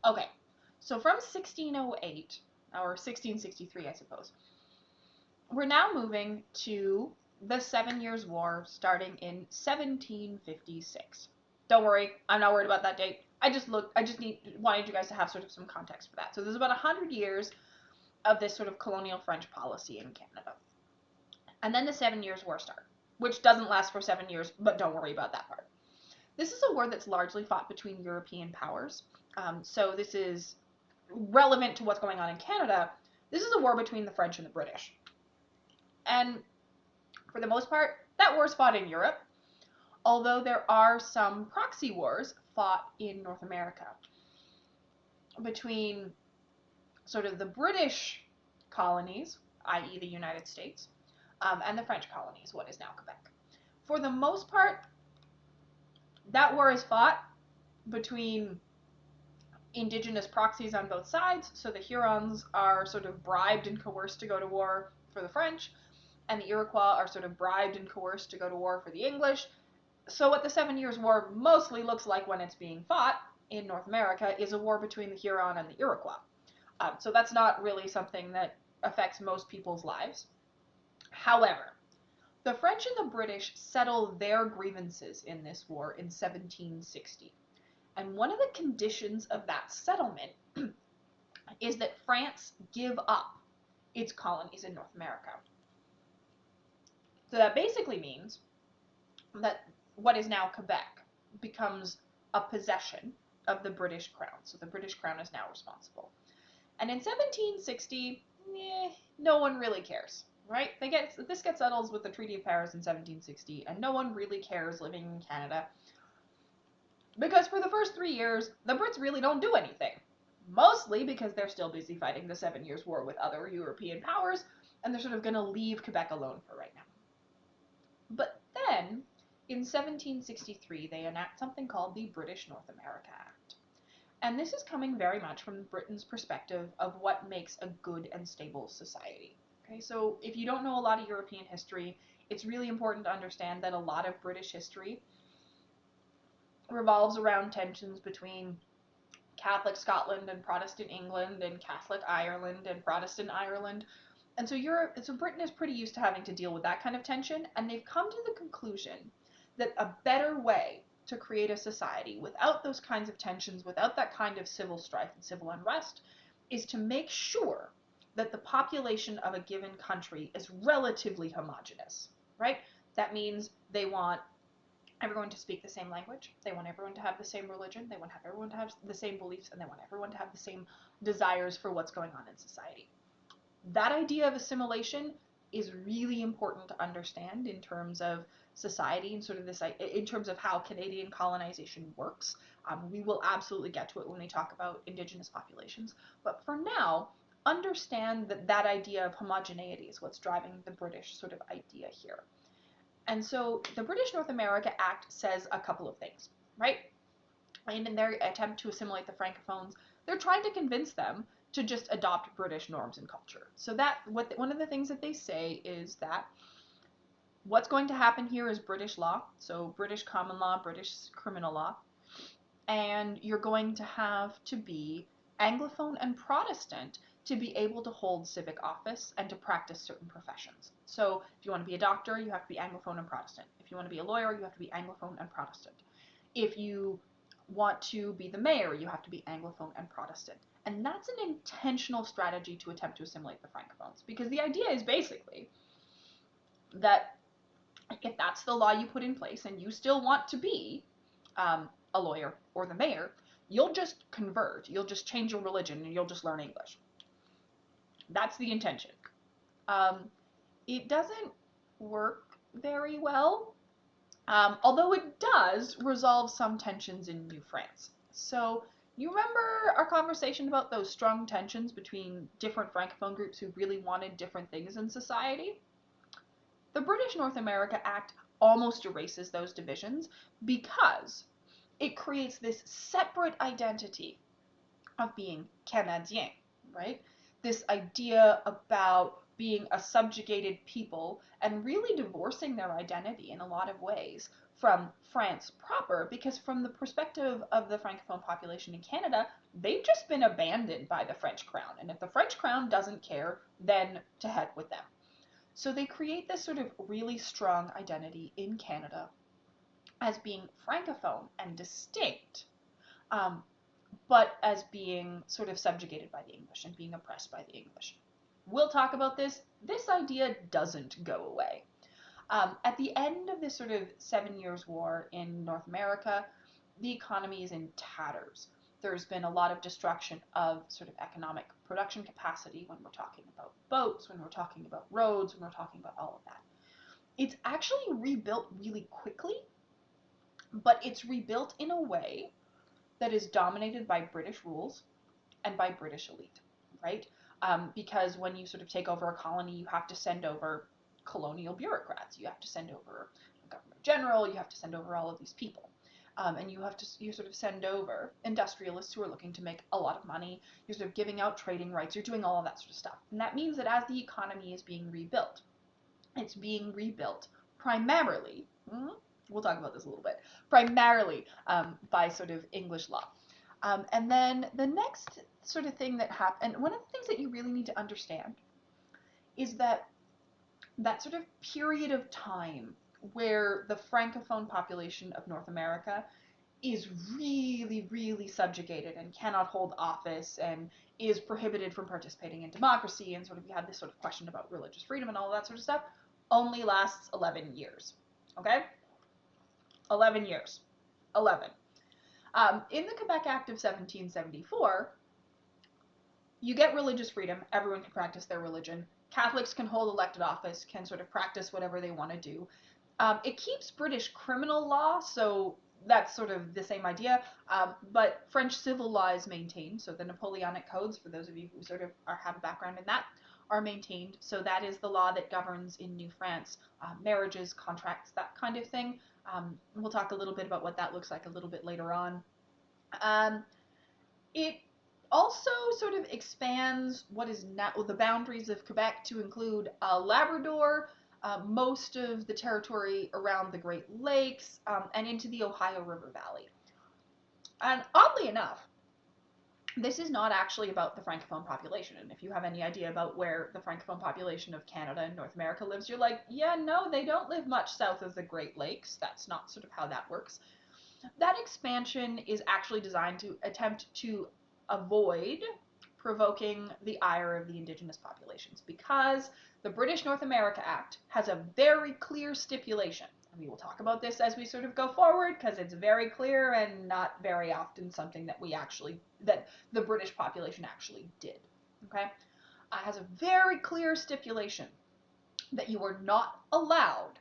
Okay, so from 1608, or 1663, I suppose, we're now moving to the 7 Years' War starting in 1756. Don't worry, I'm not worried about that date. Wanted you guys to have sort of some context for that. So there's about 100 years of this sort of colonial French policy in Canada. And then the 7 Years' War starts, which doesn't last for 7 years, but don't worry about that part. This is a war that's largely fought between European powers. So this is relevant to what's going on in Canada. This is a war between the French and the British. And for the most part, that war is fought in Europe, although there are some proxy wars fought in North America between sort of the British colonies, i.e. the United States, and the French colonies, what is now Quebec. For the most part, that war is fought between indigenous proxies on both sides. So the Hurons are sort of bribed and coerced to go to war for the French, and the Iroquois are sort of bribed and coerced to go to war for the English. So what the 7 Years' War mostly looks like when it's being fought in North America is a war between the Huron and the Iroquois. So that's not really something that affects most people's lives. However, the French and the British settle their grievances in this war in 1760. And one of the conditions of that settlement is that France give up its colonies in North America. So that basically means that what is now Quebec becomes a possession of the British Crown. So the British Crown is now responsible. And in 1760, no one really cares, right? This gets settled with the Treaty of Paris in 1760, and no one really cares living in Canada. Because for the first 3 years, the Brits really don't do anything. Mostly because they're still busy fighting the 7 Years' War with other European powers, and they're sort of going to leave Quebec alone for right now. But then, in 1763, they enact something called the British North America Act. And this is coming very much from Britain's perspective of what makes a good and stable society. Okay, so if you don't know a lot of European history, it's really important to understand that a lot of British history revolves around tensions between Catholic Scotland and Protestant England and Catholic Ireland and Protestant Ireland. And so Britain is pretty used to having to deal with that kind of tension, and they've come to the conclusion that a better way to create a society without those kinds of tensions, without that kind of civil strife and civil unrest, is to make sure that the population of a given country is relatively homogenous, right? That means they want everyone to speak the same language, they want everyone to have the same religion, they want everyone to have the same beliefs, and they want everyone to have the same desires for what's going on in society. That idea of assimilation is really important to understand in terms of society and sort of this, in terms of how Canadian colonization works. We will absolutely get to it when we talk about Indigenous populations. But for now, understand that that idea of homogeneity is what's driving the British sort of idea here. And so the British North America Act says a couple of things, right? And in their attempt to assimilate the Francophones, they're trying to convince them to just adopt British norms and culture. So one of the things that they say is that what's going to happen here is British law, so British common law, British criminal law, and you're going to have to be Anglophone and Protestant to be able to hold civic office and to practice certain professions. So if you want to be a doctor, you have to be Anglophone and Protestant. If you want to be a lawyer, you have to be Anglophone and Protestant. If you want to be the mayor, you have to be Anglophone and Protestant. And that's an intentional strategy to attempt to assimilate the Francophones, because the idea is basically that if that's the law you put in place and you still want to be a lawyer or the mayor, you'll just convert, you'll just change your religion, and you'll just learn English. That's the intention. It doesn't work very well, although it does resolve some tensions in New France. So you remember our conversation about those strong tensions between different Francophone groups who really wanted different things in society? The British North America Act almost erases those divisions because it creates this separate identity of being Canadien, right? This idea about being a subjugated people and really divorcing their identity in a lot of ways from France proper, because from the perspective of the Francophone population in Canada, they've just been abandoned by the French crown. And if the French crown doesn't care, then to heck with them. So they create this sort of really strong identity in Canada as being Francophone and distinct, um, but as being sort of subjugated by the English and being oppressed by the English. We'll talk about this. This idea doesn't go away. At the end of this sort of 7 Years' War in North America, the economy is in tatters. There's been a lot of destruction of sort of economic production capacity when we're talking about boats, when we're talking about roads, when we're talking about all of that. It's actually rebuilt really quickly, but it's rebuilt in a way that is dominated by British rules and by British elite, right? Because when you sort of take over a colony, you have to send over colonial bureaucrats. You have to send over a governor general. You have to send over all of these people. And you sort of send over industrialists who are looking to make a lot of money. You're sort of giving out trading rights. You're doing all of that sort of stuff. And that means that as the economy is being rebuilt, it's being rebuilt primarily, we'll talk about this a little bit, primarily by sort of English law. And then the next sort of thing that happened, and one of the things that you really need to understand is that sort of period of time where the Francophone population of North America is really, really subjugated and cannot hold office and is prohibited from participating in democracy, and sort of you had this sort of question about religious freedom and all that sort of stuff, only lasts 11 years. Okay? 11 years. 11. In the Quebec Act of 1774, you get religious freedom. Everyone can practice their religion. Catholics can hold elected office, can sort of practice whatever they want to do. It keeps British criminal law, so that's sort of the same idea, but French civil law is maintained. So the Napoleonic codes, for those of you who sort of have a background in that, are maintained. So that is the law that governs in New France marriages, contracts, that kind of thing. We'll talk a little bit about what that looks like a little bit later on. It also sort of expands what is now the boundaries of Quebec to include Labrador, most of the territory around the Great Lakes, and into the Ohio River Valley. And oddly enough, this is not actually about the Francophone population. And if you have any idea about where the Francophone population of Canada and North America lives, you're like, yeah, no, they don't live much south of the Great Lakes. That's not sort of how that works. That expansion is actually designed to attempt to avoid provoking the ire of the indigenous populations, because the British North America Act has a very clear stipulation. And we will talk about this as we sort of go forward, because it's very clear and not very often something that that the British population actually did. Okay? It has a very clear stipulation that you are not allowed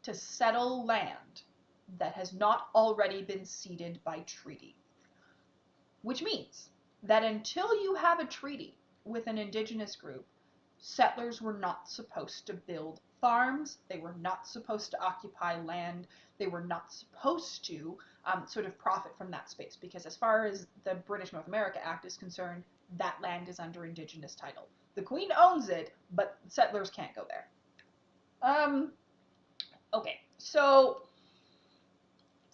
to settle land that has not already been ceded by treaty. Which means that until you have a treaty with an indigenous group, settlers were not supposed to build farms, they were not supposed to occupy land, they were not supposed to sort of profit from that space, because as far as the British North America Act is concerned, that land is under indigenous title. The Queen owns it, but settlers can't go there. Okay, so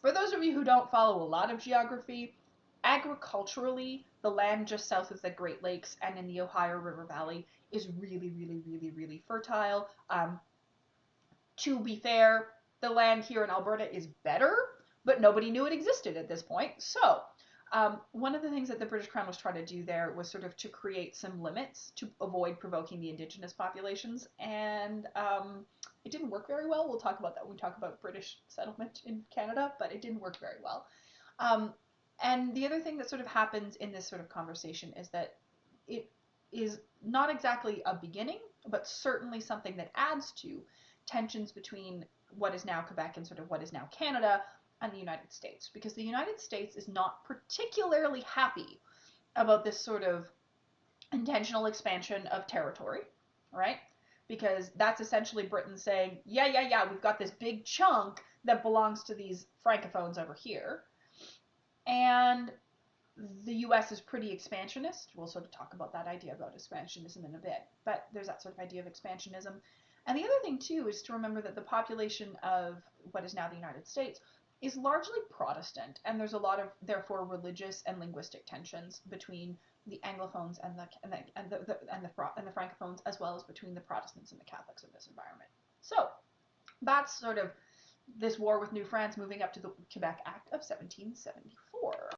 for those of you who don't follow a lot of geography, agriculturally, the land just south of the Great Lakes and in the Ohio River Valley is really, really, really, really fertile. To be fair, the land here in Alberta is better, but nobody knew it existed at this point. So one of the things that the British Crown was trying to do there was sort of to create some limits to avoid provoking the indigenous populations, and it didn't work very well. We'll talk about that when we talk about British settlement in Canada, but it didn't work very well. And the other thing that sort of happens in this sort of conversation is that it is not exactly a beginning, but certainly something that adds to tensions between what is now Quebec and sort of what is now Canada and the United States. Because the United States is not particularly happy about this sort of intentional expansion of territory, right? Because that's essentially Britain saying, yeah, we've got this big chunk that belongs to these Francophones over here. And the US is pretty expansionist. We'll sort of talk about that idea about expansionism in a bit. But there's that sort of idea of expansionism. And the other thing too is to remember that the population of what is now the United States is largely Protestant, and there's a lot of therefore religious and linguistic tensions between the Anglophones and the Francophones, as well as between the Protestants and the Catholics of this environment. So that's sort of this war with New France moving up to the Quebec Act of 1774.